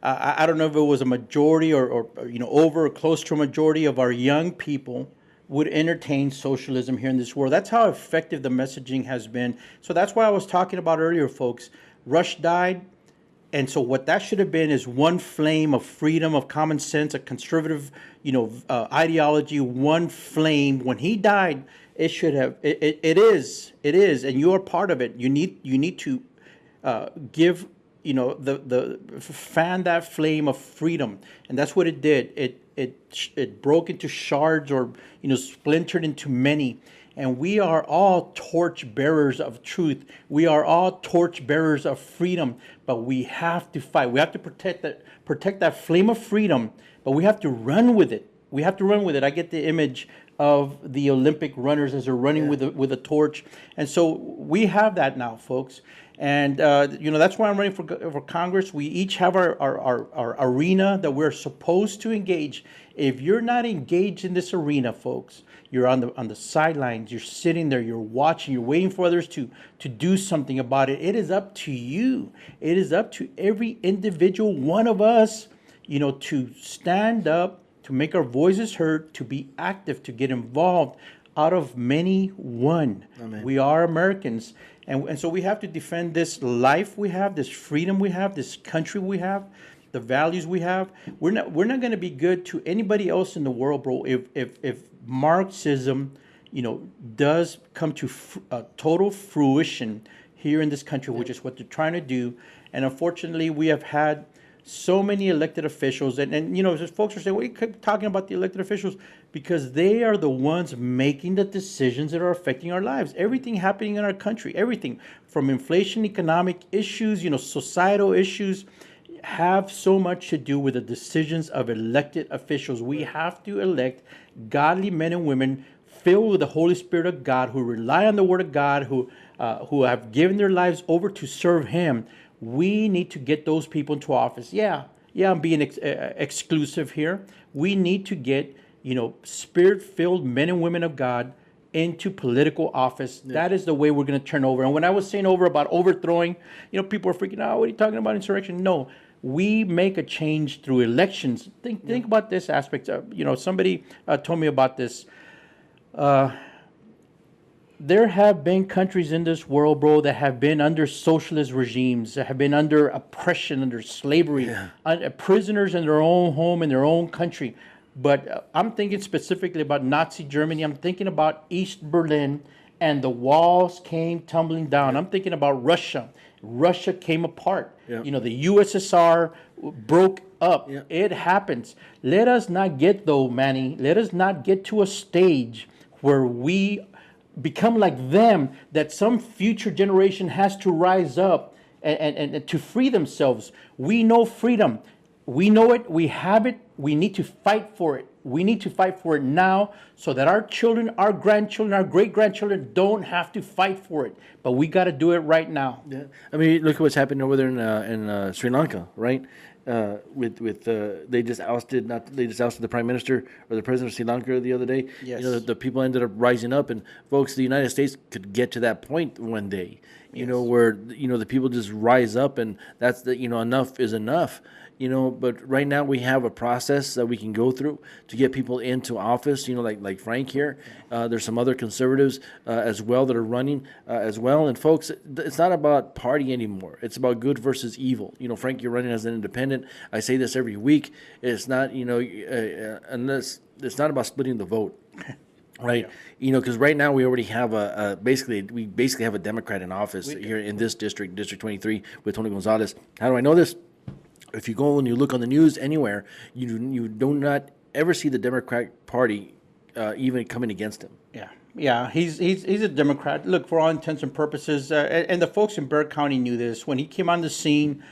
I don't know if it was a majority or over or close to a majority of our young people would entertain socialism here in this world. That's how effective the messaging has been. So that's why I was talking about earlier, folks. Rush died. And so what that should have been is one flame of freedom, of common sense, a conservative, ideology, one flame. When he died, it should have, it is, and you are part of it. You need to give, the fan that flame of freedom. And that's what it did. It broke into shards or, splintered into many. And we are all torch bearers of truth. We are all torch bearers of freedom. But we have to fight. We have to protect that flame of freedom. But we have to run with it. We have to run with it. I get the image of the Olympic runners as they're running with a torch. And so we have that now, folks. And that's why I'm running for Congress. We each have our arena that we're supposed to engage. If you're not engaged in this arena, folks, you're on the sidelines. You're sitting there. You're watching. You're waiting for others to do something about it. It is up to you. It is up to every individual one of us, to stand up, to make our voices heard, to be active, to get involved. Out of many, one. Amen. We are Americans. And so we have to defend this life we have, this freedom we have, this country we have, the values we have. We're not going to be good to anybody else in the world, bro. If Marxism, does come to total fruition here in this country, which is what they're trying to do. And unfortunately, we have had so many elected officials, and just folks are saying, "What are you keep talking about the elected officials?" Because they are the ones making the decisions that are affecting our lives. Everything happening in our country, everything from inflation, economic issues, societal issues, have so much to do with the decisions of elected officials. We have to elect godly men and women filled with the Holy Spirit of God, who rely on the Word of God, who have given their lives over to serve Him. We need to get those people into office. Yeah, I'm being exclusive here. We need to get, spirit-filled men and women of God into political office. Yeah. That is the way we're going to turn over. And when I was saying about overthrowing, people are freaking out. What are you talking about, insurrection? No, we make a change through elections. Think about this aspect. Somebody told me about this. There have been countries in this world, bro, that have been under socialist regimes, that have been under oppression, under slavery, prisoners in their own home, in their own country. But I'm thinking specifically about Nazi Germany. I'm thinking about East Berlin, and the walls came tumbling down. I'm thinking about Russia. Russia came apart. The USSR broke up. It happens. Let us not get, though, Manny, let us not get to a stage where we become like them, that some future generation has to rise up and to free themselves. We know freedom. We know it. We have it. We need to fight for it. We need to fight for it now, so that our children, our grandchildren, our great-grandchildren don't have to fight for it. But we got to do it right now. Yeah, I mean, look at what's happening over there in Sri Lanka, right? They just ousted the prime minister or the president of Sri Lanka the other day. Yes. The people ended up rising up, and folks, the United States could get to that point one day. Where the people just rise up, and that's enough is enough. But right now we have a process that we can go through to get people into office. Like Frank here. There's some other conservatives as well that are running as well. And folks, it's not about party anymore. It's about good versus evil. Frank, you're running as an independent. I say this every week. It's not unless it's not about splitting the vote. Right, because right now we already have basically have a Democrat in office here in this district, District 23, with Tony Gonzalez. How do I know this? If you go and you look on the news anywhere, you do not ever see the Democratic Party even coming against him. Yeah, he's a Democrat. Look, for all intents and purposes, and the folks in Bexar County knew this. When he came on the scene,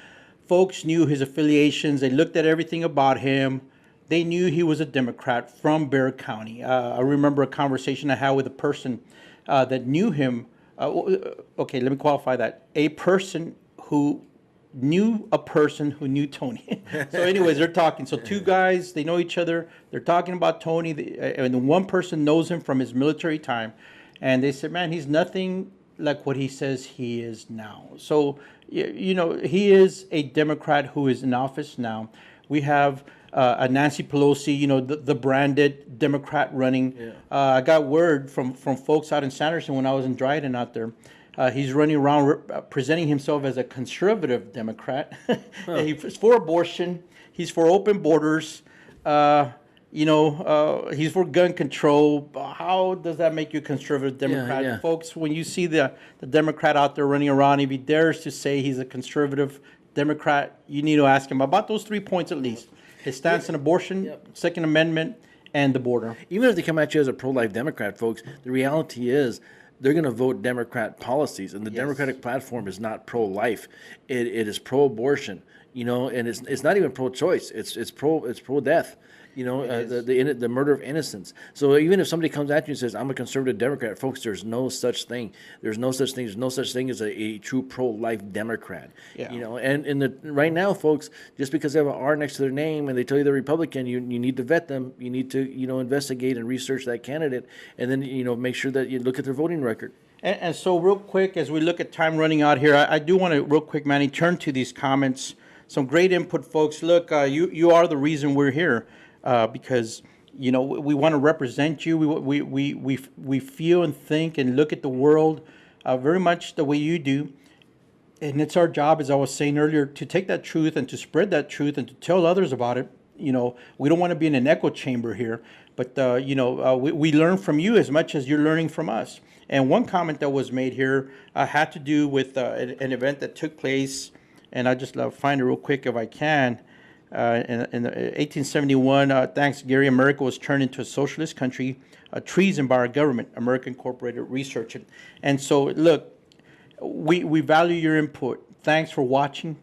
folks knew his affiliations. They looked at everything about him. They knew he was a Democrat from Bexar County. I remember a conversation I had with a person that knew him. Okay, let me qualify that. A person who knew a person who knew Tony. So anyways, they're talking. So two guys, they know each other. They're talking about Tony. And one person knows him from his military time. And they said, man, he's nothing like what he says he is now. So, he is a Democrat who is in office now. We have a Nancy Pelosi, the branded Democrat running. Yeah. I got word from folks out in Sanderson when I was in Dryden out there. He's running around presenting himself as a conservative Democrat. He's for abortion. He's for open borders. He's for gun control. How does that make you a conservative Democrat? Yeah. Folks, when you see the Democrat out there running around, if he dares to say he's a conservative Democrat, you need to ask him about those 3 points at least. His stance on abortion, Second Amendment, and the border. Even if they come at you as a pro-life Democrat, folks, the reality is they're going to vote Democrat policies, and the Democratic platform is not pro-life. It is pro-abortion, and it's not even pro-choice. It's pro-death. the murder of innocents. So even if somebody comes at you and says, "I'm a conservative Democrat," folks, there's no such thing. There's no such thing. There's no such thing as a true pro-life Democrat. Yeah. And right now, folks, just because they have an R next to their name and they tell you they're Republican, you need to vet them. You need to investigate and research that candidate, and then make sure that you look at their voting record. And so, real quick, as we look at time running out here, I do want to, real quick, Manny, turn to these comments. Some great input, folks. Look, you are the reason we're here, because we want to represent you. We feel and think and look at the world very much the way you do, and it's our job, as I was saying earlier, to take that truth and to spread that truth and to tell others about it. We don't want to be in an echo chamber here, but we learn from you as much as you're learning from us. And one comment that was made here had to do with an event that took place, and I just find it real quick if I can. In 1871, thanks Gary, America was turned into a socialist country, treason by our government, America Incorporated Research. And so, look, we value your input. Thanks for watching.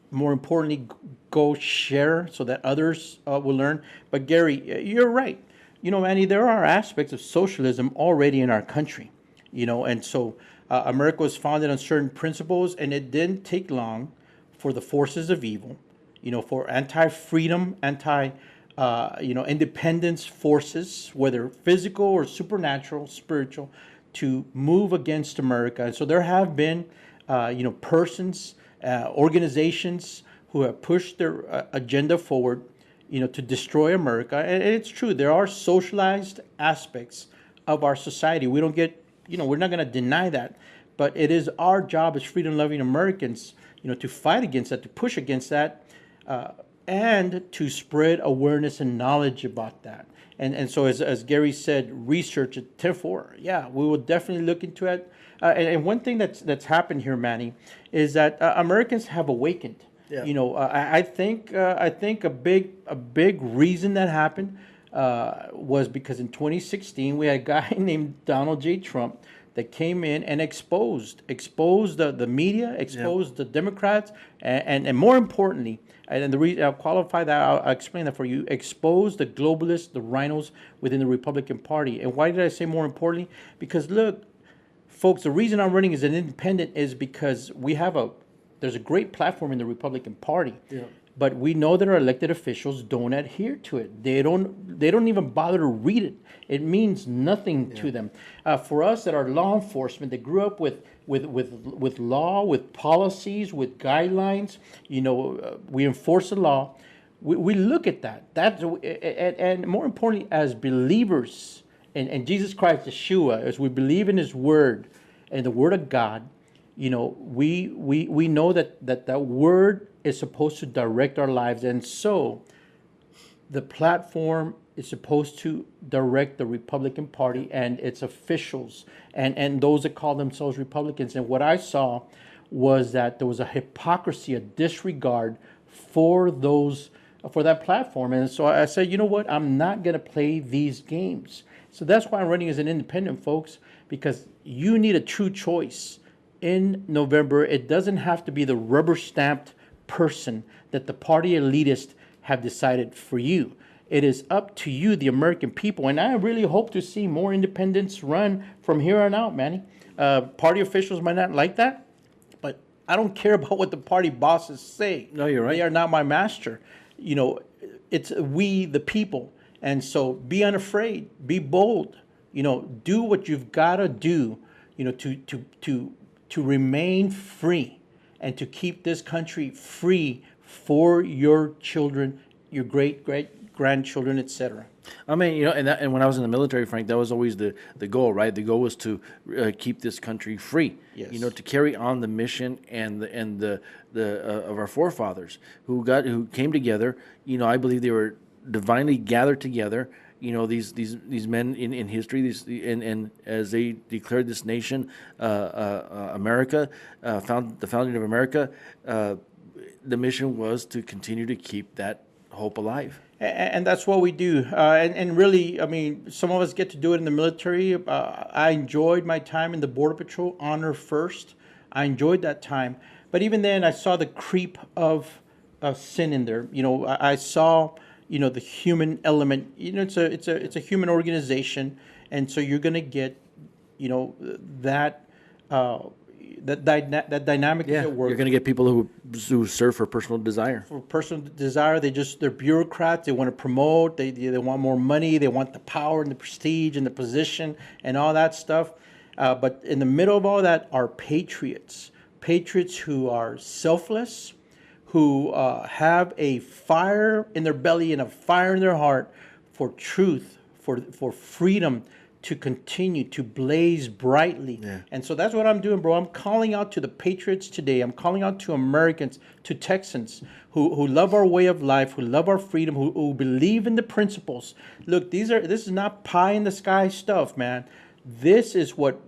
More importantly, go share so that others will learn. But Gary, you're right. Manny, there are aspects of socialism already in our country. And so America was founded on certain principles, and it didn't take long for the forces of evil, for anti-freedom, independence forces, whether physical or supernatural, spiritual, to move against America. And so there have been, persons, organizations who have pushed their agenda forward, to destroy America. And it's true, there are socialized aspects of our society. We don't get, we're not going to deny that. But it is our job as freedom-loving Americans, to fight against that, to push against that, and to spread awareness and knowledge about that. And so, as Gary said, research it. Therefore, yeah, we will definitely look into it. And one thing that's happened here, Manny, is that Americans have awakened. Yeah. I think a big reason that happened was because in 2016 we had a guy named Donald J. Trump that came in and exposed the media, exposed the Democrats, and more importantly, and the reason I'll qualify that, I'll explain that for you, exposed the globalists, the rhinos within the Republican Party. And why did I say more importantly? Because look, folks, the reason I'm running as an independent is because there's a great platform in the Republican Party. Yeah. But we know that our elected officials don't adhere to it. They don't even bother to read it. It means nothing to them. For us that are law enforcement, that grew up with law, with policies, with guidelines, we enforce the law. We look at that. And more importantly, as believers in Jesus Christ, Yeshua, as we believe in His Word and the Word of God, we know that word is supposed to direct our lives, and so the platform is supposed to direct the Republican Party and its officials and those that call themselves Republicans. And what I saw was that there was a hypocrisy, a disregard for that platform. And so I said, you know what? I'm not going to play these games. So that's why I'm running as an independent, folks, because you need a true choice. In November, it doesn't have to be the rubber-stamped person that the party elitists have decided for you. It is up to you, the American people, and I really hope to see more independents run from here on out, Manny. Party officials might not like that, but I don't care about what the party bosses say. No, you're right. They are not my master. It's we, the people, and so be unafraid, be bold. Do what you've got to do. To remain free and to keep this country free for your children, your great-grandchildren, etc. I mean, and when I was in the military, Frank, that was always the goal, right? The goal was to keep this country free. Yes. To carry on the mission and the of our forefathers who came together. I believe they were divinely gathered together. These men in history, and as they declared this nation, America, the founding of America, the mission was to continue to keep that hope alive. And that's what we do. And really, I mean, some of us get to do it in the military. I enjoyed my time in the Border Patrol, honor first. I enjoyed that time. But even then, I saw the creep of sin in there. I saw the human element. It's a human organization, and so you're going to get, that that dynamic is Yeah, at work. you're going to get people who serve for personal desire. For personal desire, they're bureaucrats. They want to promote. They want more money. They want the power and the prestige and the position and all that stuff. But in the middle of all that are patriots, patriots who are selfless, who have a fire in their belly and a fire in their heart for truth, for freedom, to continue to blaze brightly. Yeah. And so that's what I'm doing, bro. I'm calling out to the patriots today. I'm calling out to Americans, to Texans who love our way of life, who love our freedom, who believe in the principles. Look, this is not pie in the sky stuff, man. This is what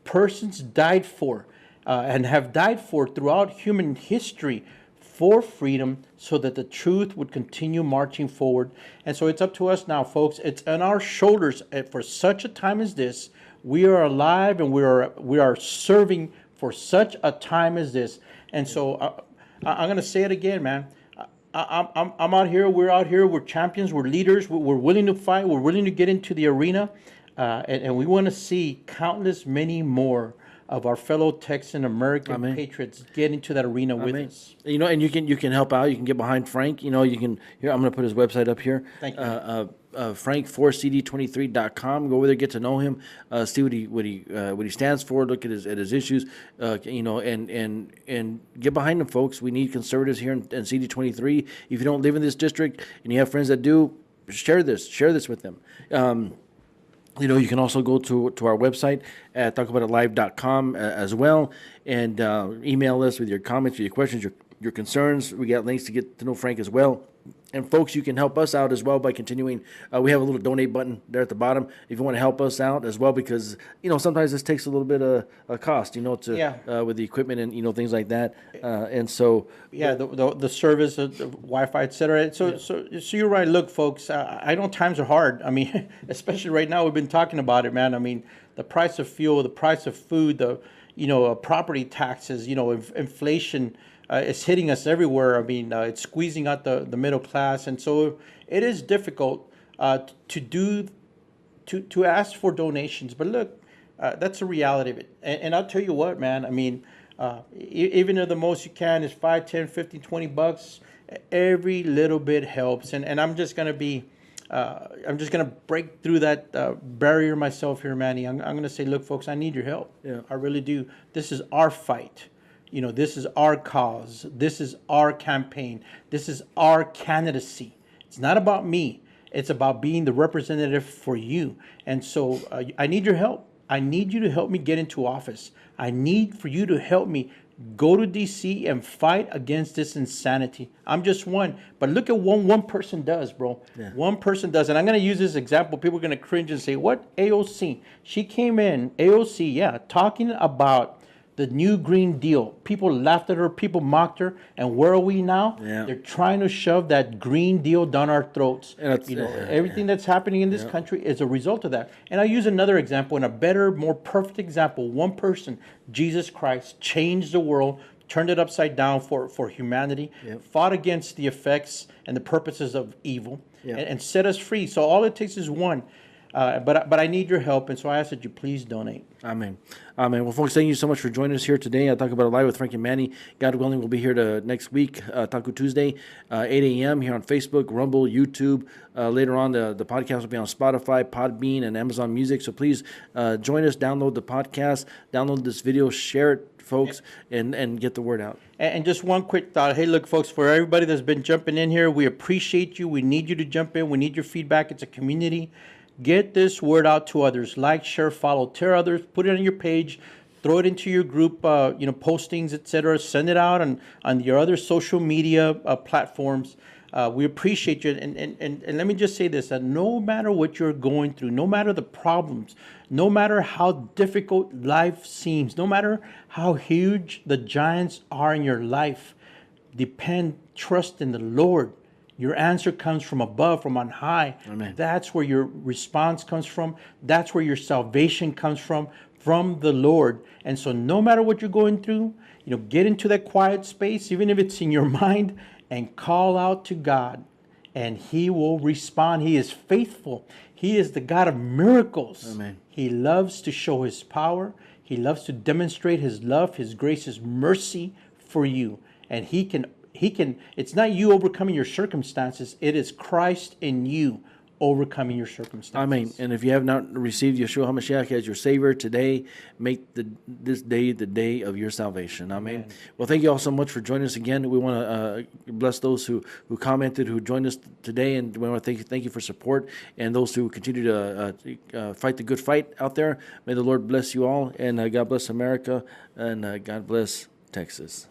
persons died for, and have died for throughout human history, for freedom, so that the truth would continue marching forward. And so it's up to us now, folks. It's on our shoulders. For such a time as this, we are alive, and we are serving for such a time as this. And so I'm going to say it again, man. I'm out here. We're out here. We're champions. We're leaders. We're willing to fight. We're willing to get into the arena, and we want to see countless many more of our fellow Texan American Amen. patriots get into that arena with us. And you can help out. You can get behind Frank. You can here. I'm going to put his website up here. Thank you. Frank4cd23.com. Go over there, get to know him, see what he stands for, look at his issues, and get behind him, folks. We need conservatives here in CD23. If you don't live in this district and you have friends that do, share this with them. You can also go to our website at tacoboutlive.com as well, and email us with your comments, your questions, your concerns. We got links to get to know Frank as well. And folks, you can help us out as well by continuing. We have a little donate button there at the bottom if you want to help us out as well, because sometimes this takes a little bit of a cost, with the equipment and things like that. And so the service, the Wi-Fi, etc. So you're right. Look, folks, I know times are hard. I mean, especially right now, we've been talking about it, man. I mean, the price of fuel, the price of food, the property taxes, inflation. It's hitting us everywhere. I mean, it's squeezing out the middle class, and so it is difficult to ask for donations. But look, that's the reality of it. And I'll tell you what, man. I mean, even if the most you can is 5, 10, 15, 20 bucks, every little bit helps. And I'm just gonna break through that barrier myself here, Manny. I'm gonna say, look, folks, I need your help. Yeah. I really do. This is our fight. This is our cause. This is our campaign. This is our candidacy. It's not about me. It's about being the representative for you. And so I need your help. I need you to help me get into office. I need for you to help me go to D.C. and fight against this insanity. I'm just one. But look at what one person does, bro. Yeah. One person does. And I'm going to use this example. People are going to cringe and say, what? AOC? She came in, AOC, talking about the new Green Deal. People laughed at her, people mocked her, and where are we now? Yeah. They're trying to shove that Green Deal down our throats. And it's- Everything that's happening in this country is a result of that. And I'll use another example, and a better, more perfect example. One person, Jesus Christ, changed the world, turned it upside down for humanity, fought against the effects and the purposes of evil, and set us free. So all it takes is one. But I need your help, and so I ask that you please donate. Amen. Well, folks, thank you so much for joining us here today. I talk about it live with Frank and Manny. God willing, we'll be here next week, Taco Tuesday, 8 a.m. here on Facebook, Rumble, YouTube. Later on, the podcast will be on Spotify, Podbean, and Amazon Music. So please join us, download the podcast, download this video, share it, folks, and get the word out. And just one quick thought. Hey, look, folks, for everybody that's been jumping in here, we appreciate you. We need you to jump in. We need your feedback. It's a community. Get this word out to others. Like, share, follow, tell others, put it on your page, throw it into your group, postings, etc. Send it out on your other social media platforms. We appreciate you. And let me just say this, that no matter what you're going through, no matter the problems, no matter how difficult life seems, no matter how huge the giants are in your life, trust in the Lord. Your answer comes from above, from on high. Amen. That's where your response comes from. That's where your salvation comes from the Lord. And so no matter what you're going through, get into that quiet space, even if it's in your mind, and call out to God and he will respond. He is faithful. He is the God of miracles. Amen. He loves to show his power. He loves to demonstrate his love, his grace, his mercy for you. And it's not you overcoming your circumstances. It is Christ in you overcoming your circumstances. Amen. And if you have not received Yeshua HaMashiach as your Savior today, make this day the day of your salvation. Amen. Well, thank you all so much for joining us again. We want to bless those who commented, who joined us today, and we want to thank you for support, and those who continue to fight the good fight out there. May the Lord bless you all, and God bless America, and God bless Texas.